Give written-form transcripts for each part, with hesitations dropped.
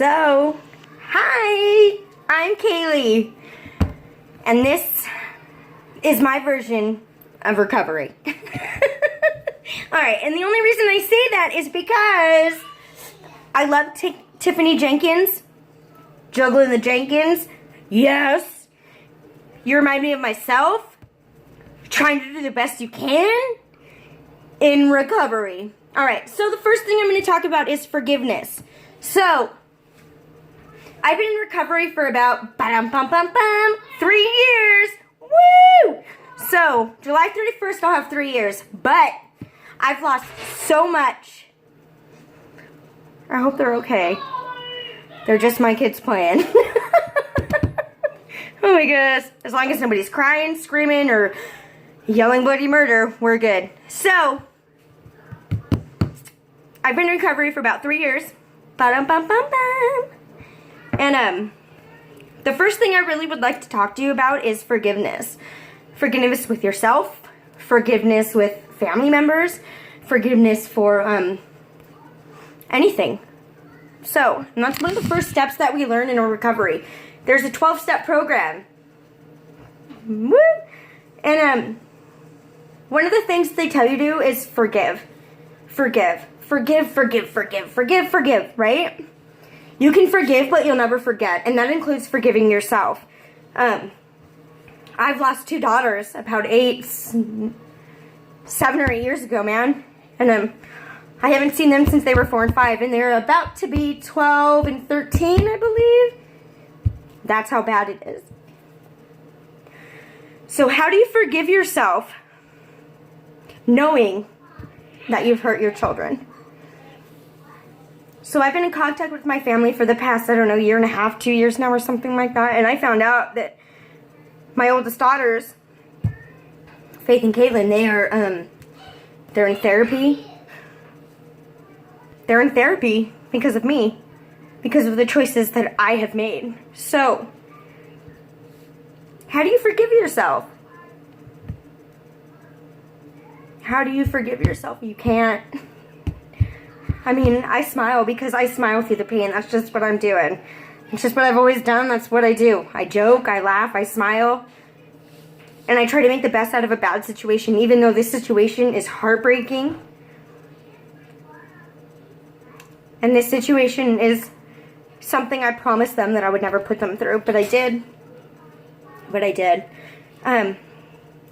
So, hi, I'm Kaylee, and this is my version of recovery. Alright, and the only reason I say that is because I love Tiffany Jenkins, Juggling the Jenkins. Yes, you remind me of myself, trying to do the best you can in recovery. Alright, so the first thing I'm going to talk about is forgiveness. So, I've been in recovery for about 3 years. Woo! So, July 31st, I'll have 3 years. But, I've lost so much. I hope they're okay. They're just my kids playing. Oh my goodness. As long as nobody's crying, screaming, or yelling bloody murder, we're good. So, I've been in recovery for about 3 years. And the first thing I really would like to talk to you about is forgiveness. Forgiveness with yourself, forgiveness with family members, forgiveness for anything. So, and that's one of the first steps that we learn in our recovery. There's a 12-step program. Woo! And one of the things they tell you to do is forgive. Forgive. Forgive, forgive, forgive, forgive, forgive, right? You can forgive, but you'll never forget. And that includes forgiving yourself. I've lost 2 daughters about 7 or 8 years ago, man. And I haven't seen them since they were 4 and 5. And they're about to be 12 and 13, I believe. That's how bad it is. So how do you forgive yourself knowing that you've hurt your children? So I've been in contact with my family for the past, I don't know, 1.5 years, 2 years now or something like that. And I found out that my oldest daughters, Faith and Caitlin, they're in therapy. They're in therapy because of me. Because of the choices that I have made. So, how do you forgive yourself? How do you forgive yourself? You can't. I mean, I smile because I smile through the pain. That's just what I'm doing. It's just what I've always done. That's what I do. I joke, I laugh, I smile. And I try to make the best out of a bad situation, even though this situation is heartbreaking. And this situation is something I promised them that I would never put them through. But I did. But I did.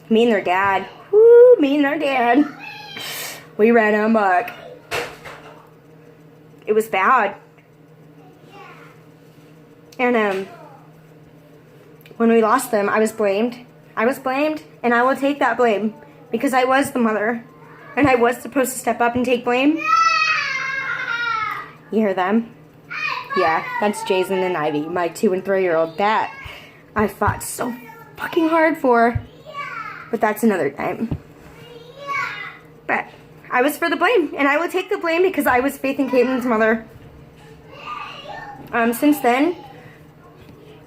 Me and their dad. Woo, me and their dad. We ran amok. It was bad. And when we lost them, I was blamed. I was blamed, and I will take that blame because I was the mother, and I was supposed to step up and take blame. You hear them? Yeah, that's Jason and Ivy, my 2 and 3-year-old that I fought so fucking hard for, but that's another time. But I was for the blame, and I will take the blame because I was Faith and Caitlin's mother. Since then,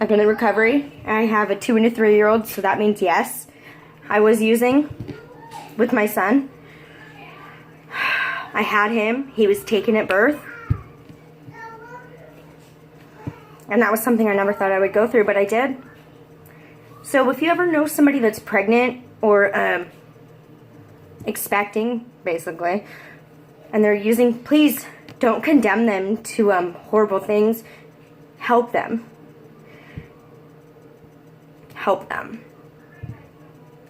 I've been in recovery. I have a 2 and a 3-year-old, so that means yes, I was using with my son. I had him. He was taken at birth. And that was something I never thought I would go through, but I did. So if you ever know somebody that's pregnant or expecting, basically, and they're using, please don't condemn them to horrible things. Help them. Help them.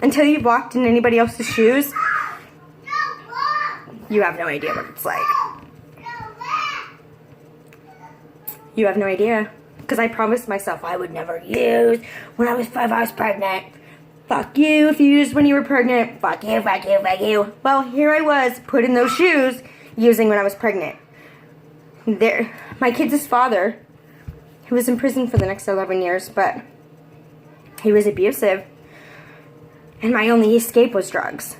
Until you've walked in anybody else's shoes, you have no idea what it's like. You have no idea. Because I promised myself I would never use. When I was 5, I was pregnant. Fuck you if you used when you were pregnant. Fuck you, fuck you, fuck you. Well, here I was, put in those shoes, using when I was pregnant. There, my kid's father, he was in prison for the next 11 years, but he was abusive. And my only escape was drugs.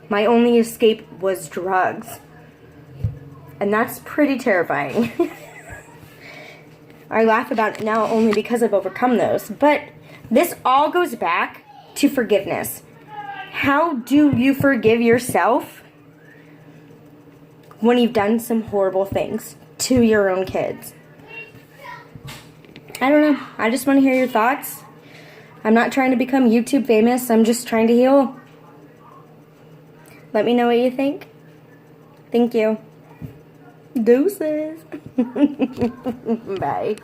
My only escape was drugs. And that's pretty terrifying. I laugh about it now only because I've overcome those. But this all goes back to forgiveness. How do you forgive yourself when you've done some horrible things to your own kids? I don't know. I just want to hear your thoughts. I'm not trying to become YouTube famous. I'm just trying to heal. Let me know what you think. Thank you. Deuces. Bye.